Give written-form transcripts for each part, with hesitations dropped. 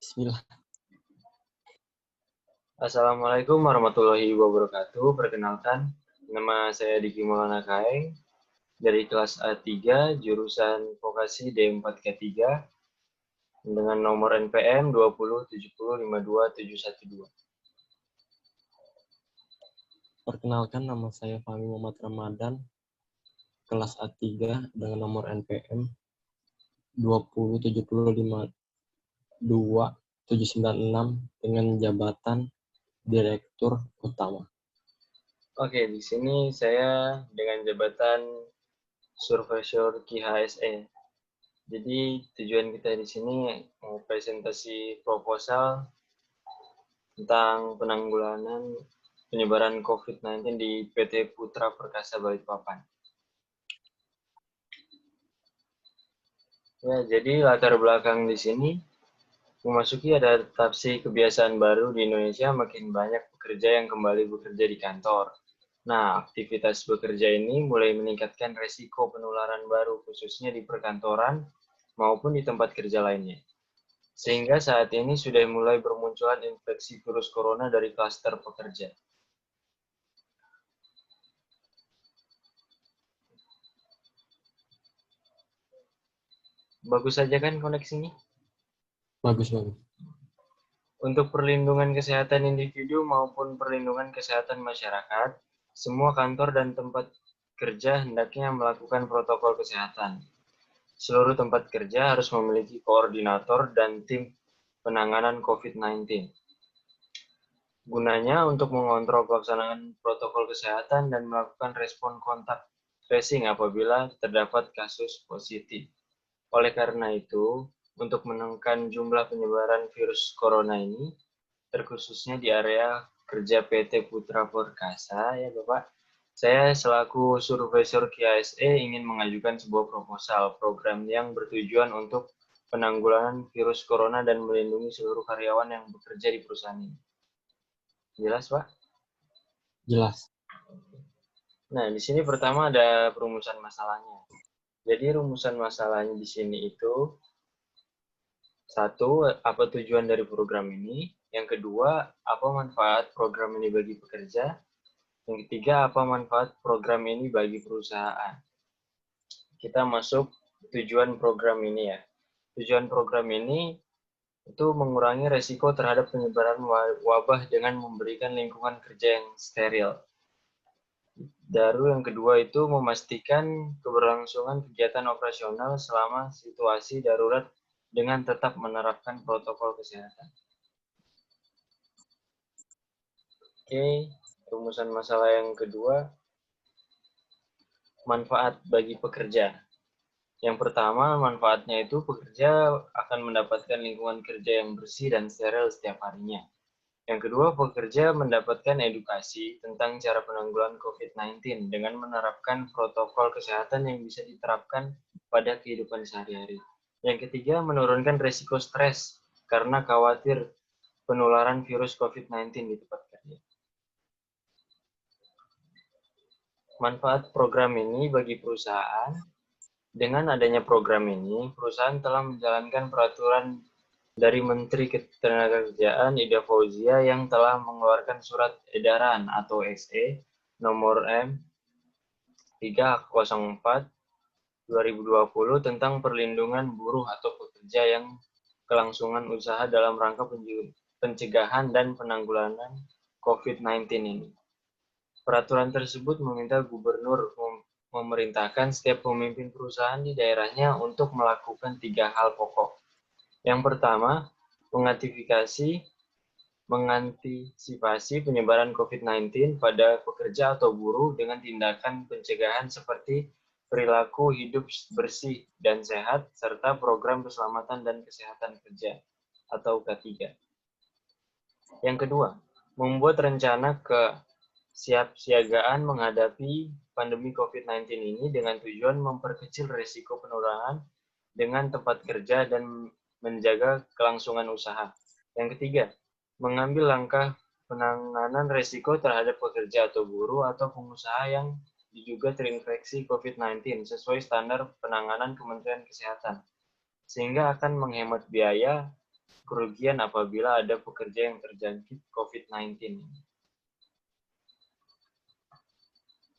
Bismillah. Assalamualaikum warahmatullahi wabarakatuh. Perkenalkan, nama saya Diki Maulana Kaeng dari kelas A3 jurusan Vokasi D4K3 dengan nomor NPM 20705252712. Perkenalkan, nama saya Fahmi Muhammad Ramadan, kelas A3 dengan nomor NPM 207052796 dengan jabatan Direktur Utama. Oke, di sini saya dengan jabatan Surveyor KHSE. Jadi tujuan kita di sini mau presentasi proposal tentang penanggulangan penyebaran COVID-19 di PT Putra Perkasa Balikpapan. Ya, jadi latar belakang di sini memasuki adaptasi kebiasaan baru di Indonesia, makin banyak pekerja yang kembali bekerja di kantor. Nah, aktivitas bekerja ini mulai meningkatkan resiko penularan baru, khususnya di perkantoran maupun di tempat kerja lainnya. Sehingga saat ini sudah mulai bermunculan infeksi virus corona dari klaster pekerja. Bagus saja kan koneksinya? Bagus. Untuk perlindungan kesehatan individu maupun perlindungan kesehatan masyarakat, semua kantor dan tempat kerja hendaknya melakukan protokol kesehatan. Seluruh tempat kerja harus memiliki koordinator dan tim penanganan COVID-19. Gunanya untuk mengontrol pelaksanaan protokol kesehatan dan melakukan respon kontak tracing apabila terdapat kasus positif. Oleh karena itu, untuk menekan jumlah penyebaran virus corona ini, terkhususnya di area kerja PT Putra Perkasa, ya Bapak, saya selaku Surveyor KHSE ingin mengajukan sebuah proposal program yang bertujuan untuk penanggulangan virus corona dan melindungi seluruh karyawan yang bekerja di perusahaan ini. Jelas, Pak? Jelas. Nah, di sini pertama ada perumusan masalahnya. Jadi rumusan masalahnya di sini itu, satu, apa tujuan dari program ini? Yang kedua, apa manfaat program ini bagi pekerja? Yang ketiga, apa manfaat program ini bagi perusahaan? Kita masuk tujuan program ini ya. Tujuan program ini itu mengurangi resiko terhadap penyebaran wabah dengan memberikan lingkungan kerja yang steril. Baru yang kedua itu memastikan keberlangsungan kegiatan operasional selama situasi darurat dengan tetap menerapkan protokol kesehatan. Oke, rumusan masalah yang kedua, manfaat bagi pekerja. Yang pertama, manfaatnya itu pekerja akan mendapatkan lingkungan kerja yang bersih dan steril setiap harinya. Yang kedua, pekerja mendapatkan edukasi tentang cara penanggulangan COVID-19 dengan menerapkan protokol kesehatan yang bisa diterapkan pada kehidupan sehari-hari. Yang ketiga, menurunkan risiko stres karena khawatir penularan virus COVID-19 di tempat kerja. Manfaat program ini bagi perusahaan, dengan adanya program ini, perusahaan telah menjalankan peraturan dari Menteri Ketenagakerjaan Ida Fauzia yang telah mengeluarkan surat edaran atau SE nomor M304/2020 tentang perlindungan buruh atau pekerja yang kelangsungan usaha dalam rangka pencegahan dan penanggulangan COVID-19 ini. Peraturan tersebut meminta gubernur memerintahkan setiap pemimpin perusahaan di daerahnya untuk melakukan 3 hal pokok. Yang pertama, mengantisipasi penyebaran COVID-19 pada pekerja atau buruh dengan tindakan pencegahan seperti perilaku hidup bersih dan sehat, serta program keselamatan dan kesehatan kerja atau K3. Yang kedua, membuat rencana kesiapsiagaan menghadapi pandemi COVID-19 ini dengan tujuan memperkecil risiko penularan dengan tempat kerja dan menjaga kelangsungan usaha. Yang ketiga, mengambil langkah penanganan risiko terhadap pekerja atau buruh atau pengusaha yang diduga terinfeksi COVID-19 sesuai standar penanganan Kementerian Kesehatan, sehingga akan menghemat biaya kerugian apabila ada pekerja yang terjangkit COVID-19.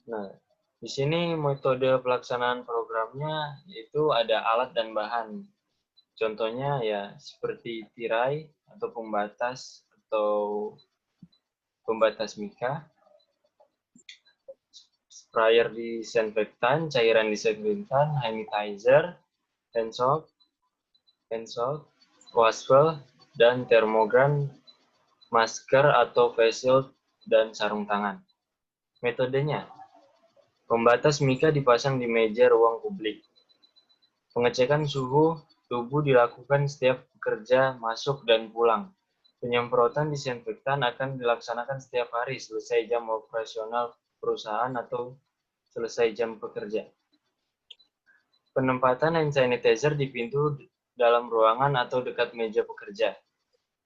Nah, di sini metode pelaksanaan programnya yaitu ada alat dan bahan. Contohnya ya seperti tirai atau pembatas mika, sprayer disinfektan, cairan disinfektan, sanitizer, hand soap, wastafel, dan termogan, masker atau face shield, dan sarung tangan. Metodenya, pembatas mika dipasang di meja ruang publik. Pengecekan suhu tubuh dilakukan setiap pekerja masuk dan pulang. Penyemprotan disinfektan akan dilaksanakan setiap hari selesai jam operasional perusahaan atau selesai jam bekerja. Penempatan hand sanitizer di pintu dalam ruangan atau dekat meja pekerja.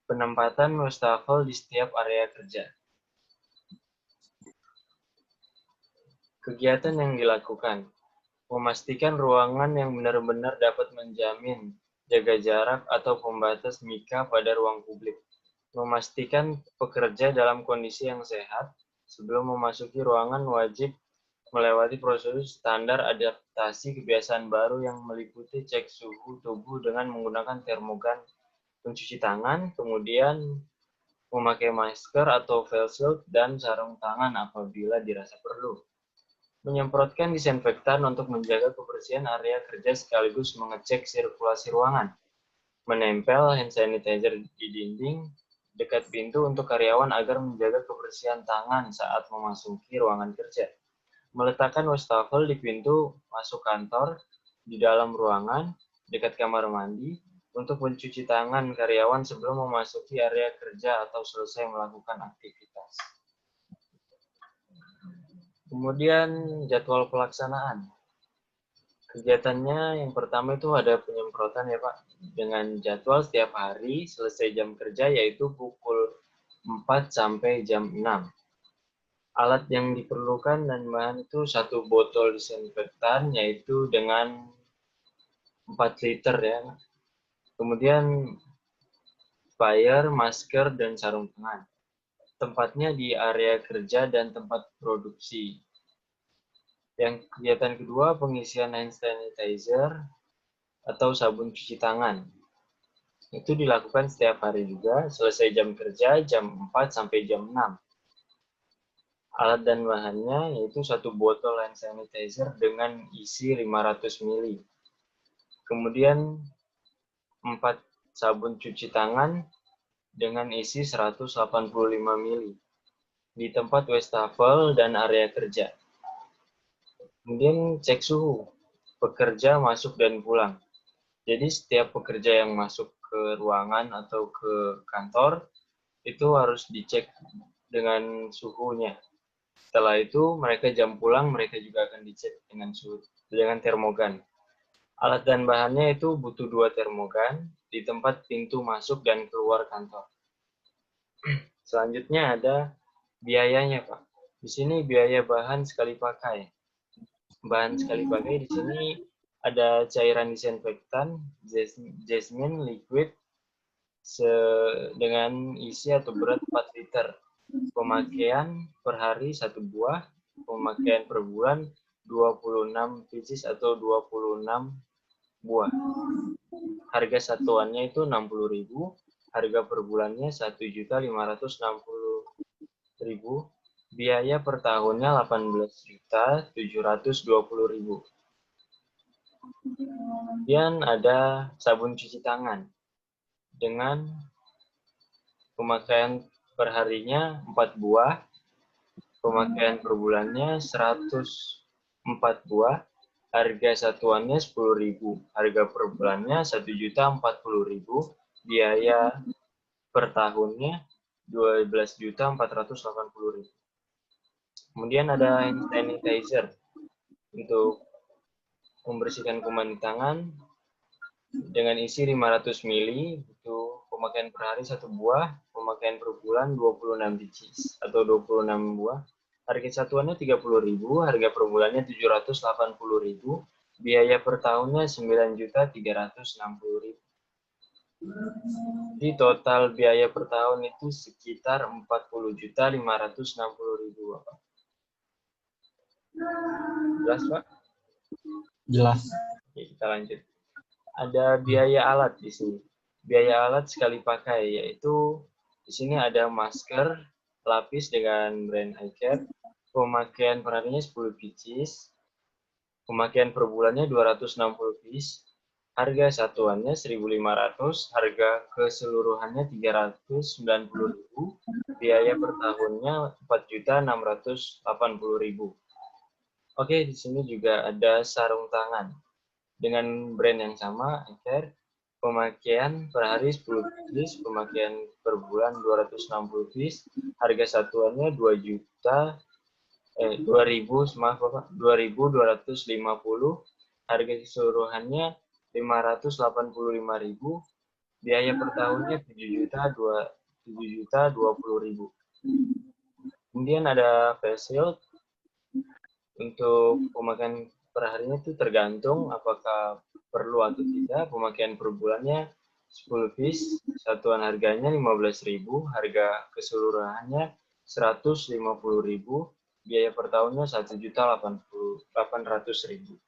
Penempatan wastafel di setiap area kerja. Kegiatan yang dilakukan. Memastikan ruangan yang benar-benar dapat menjamin jaga jarak atau pembatas mika pada ruang publik. Memastikan pekerja dalam kondisi yang sehat. Sebelum memasuki ruangan wajib melewati prosedur standar adaptasi kebiasaan baru yang meliputi cek suhu tubuh dengan menggunakan termogan, mencuci tangan, kemudian memakai masker atau face shield dan sarung tangan apabila dirasa perlu. Menyemprotkan disinfektan untuk menjaga kebersihan area kerja sekaligus mengecek sirkulasi ruangan. Menempel hand sanitizer di dinding dekat pintu untuk karyawan agar menjaga kebersihan tangan saat memasuki ruangan kerja. Meletakkan wastafel di pintu masuk kantor, di dalam ruangan, dekat kamar mandi, untuk mencuci tangan karyawan sebelum memasuki area kerja atau selesai melakukan aktivitas. Kemudian jadwal pelaksanaan. Kegiatannya yang pertama itu ada penyemprotan ya Pak, dengan jadwal setiap hari selesai jam kerja yaitu pukul 4 sampai jam 6. Alat yang diperlukan dan bahan itu 1 botol disinfektan yaitu dengan 4 liter ya. Kemudian sprayer, masker, dan sarung tangan. Tempatnya di area kerja dan tempat produksi. Yang kegiatan kedua, pengisian hand sanitizer atau sabun cuci tangan. Itu dilakukan setiap hari juga, selesai jam kerja jam 4 sampai jam 6. Alat dan bahannya yaitu 1 botol hand sanitizer dengan isi 500 ml. Kemudian 4 sabun cuci tangan dengan isi 185 ml di tempat wastafel dan area kerja. Kemudian cek suhu pekerja masuk dan pulang. Jadi setiap pekerja yang masuk ke ruangan atau ke kantor itu harus dicek dengan suhunya. Setelah itu mereka jam pulang mereka juga akan dicek dengan termogan. Alat dan bahannya itu butuh 2 termogan di tempat pintu masuk dan keluar kantor. Selanjutnya ada biayanya, Pak. Di sini biaya bahan sekali pakai. Bahan sekali pakai di sini ada cairan disinfektan, jasmine liquid dengan isi atau berat 4 liter. Pemakaian per hari 1 buah, pemakaian per bulan 26 pieces atau 26 buah. Harga satuannya itu 60.000, harga per bulannya 1.560.000, biaya per tahunnya 18.720.000. Kemudian ada sabun cuci tangan dengan pemakaian per harinya 4 buah, pemakaian per bulannya 104 buah, harga satuannya 10.000, harga per bulannya 1.040.000, biaya per tahunnya 12.480.000. Kemudian ada hand sanitizer untuk membersihkan kuman tangan dengan isi 500 ml, itu pemakaian per hari 1 buah, pemakaian per bulan 26 biji atau 26 buah. Harga satuannya 30.000, harga per bulannya 780.000, biaya per tahunnya 9.360.000. Di total biaya per tahun itu sekitar 40.560.000, Bapak. Jelas, Pak? Jelas. Oke, kita lanjut. Ada biaya alat di sini. Biaya alat sekali pakai, yaitu di sini ada masker lapis dengan brand iCare, pemakaian perharinya 10 pieces, pemakaian per bulannya 260 piece, harga satuannya 1.500, harga keseluruhannya 390.000, biaya per tahunnya 4.680.000. Oke, di sini juga ada sarung tangan dengan brand yang sama, iCare. Pemakaian per hari 10 piece, pemakaian per bulan 260 piece, harga satuannya 2.250, harga keseluruhannya 585.000, biaya per tahunnya 7.020.000. Kemudian ada face shield. Untuk pemakaian per harinya itu tergantung apakah perlu atau tidak. Pemakaian per bulannya 10 piece, satuan harganya 15.000, harga keseluruhannya 150.000, biaya per tahunnya 1.800.000.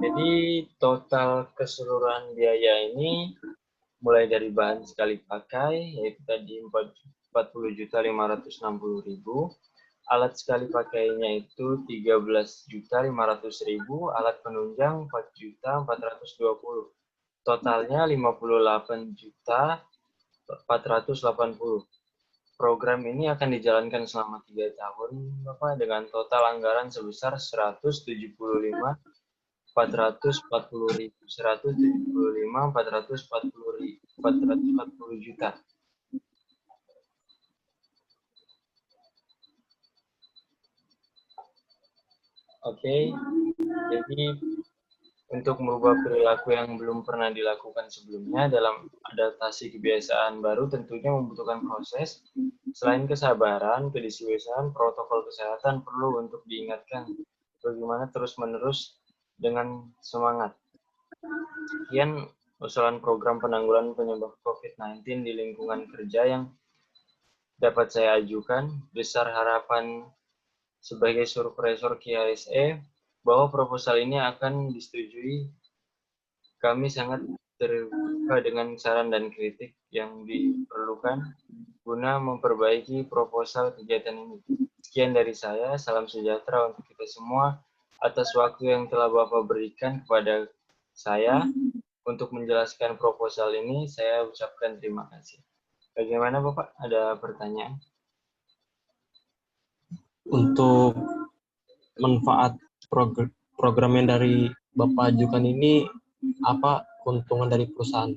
Jadi total keseluruhan biaya ini mulai dari bahan sekali pakai, yaitu tadi 40.560.000, alat sekali pakainya itu 13.500.000, alat penunjang 4.420. Totalnya 58.480. Program ini akan dijalankan selama 3 tahun, Bapak, dengan total anggaran sebesar 175.440.000, 440 juta. Oke, jadi untuk merubah perilaku yang belum pernah dilakukan sebelumnya dalam adaptasi kebiasaan baru tentunya membutuhkan proses. Selain kesabaran, kedisiplinan, protokol kesehatan perlu untuk diingatkan bagaimana terus-menerus dengan semangat. Sekian usulan program penanggulangan penyebab COVID-19 di lingkungan kerja yang dapat saya ajukan. Besar harapan sebagai supervisor KISE bahwa proposal ini akan disetujui. Kami sangat terbuka dengan saran dan kritik yang diperlukan guna memperbaiki proposal kegiatan ini. Sekian dari saya, salam sejahtera untuk kita semua. Atas waktu yang telah Bapak berikan kepada saya untuk menjelaskan proposal ini, saya ucapkan terima kasih. Bagaimana Bapak? Ada pertanyaan? Untuk manfaat program yang dari Bapak ajukan ini, apa keuntungan dari perusahaan?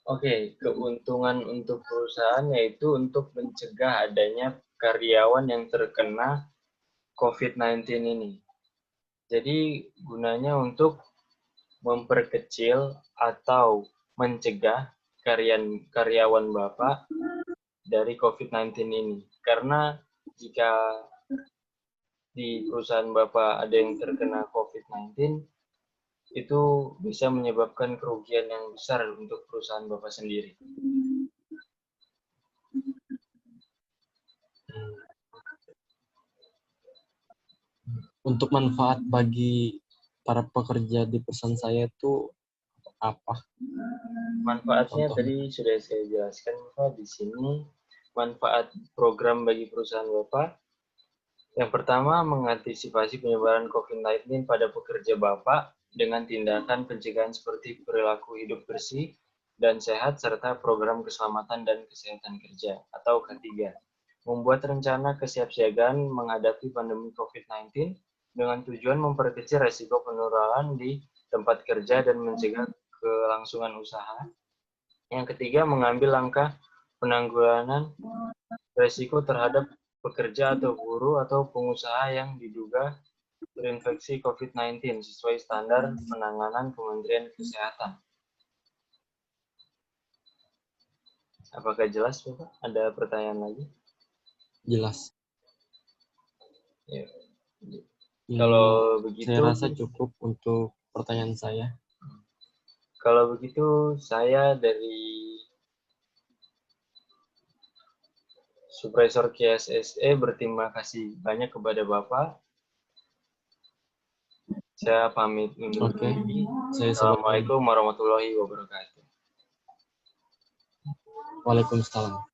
Oke, keuntungan untuk perusahaan yaitu untuk mencegah adanya karyawan yang terkena COVID-19 ini. Jadi gunanya untuk memperkecil atau mencegah karyawan Bapak dari COVID-19 ini. Karena jika di perusahaan Bapak ada yang terkena COVID-19, itu bisa menyebabkan kerugian yang besar untuk perusahaan Bapak sendiri. Untuk manfaat bagi para pekerja di perusahaan saya itu apa? Manfaatnya Contohnya. tadi sudah saya jelaskan Bapak di sini. Manfaat program bagi perusahaan Bapak. Yang pertama, mengantisipasi penyebaran COVID-19 pada pekerja Bapak dengan tindakan pencegahan seperti perilaku hidup bersih dan sehat serta program keselamatan dan kesehatan kerja atau K3. Membuat rencana kesiapsiagaan menghadapi pandemi COVID-19 dengan tujuan memperkecil resiko penularan di tempat kerja dan mencegah kelangsungan usaha. Yang ketiga, mengambil langkah penanggulangan resiko terhadap pekerja atau guru atau pengusaha yang diduga terinfeksi COVID-19 sesuai standar penanganan Kementerian Kesehatan. Apakah jelas, Bapak? Ada pertanyaan lagi? Jelas. Ya. Kalau Saya begitu, rasa cukup untuk pertanyaan saya. Kalau begitu, saya dari Supervisor KSSE berterima kasih banyak kepada Bapak. Saya pamit undur Oke. diri. Saya Assalamualaikum warahmatullahi wabarakatuh. Waalaikumsalam.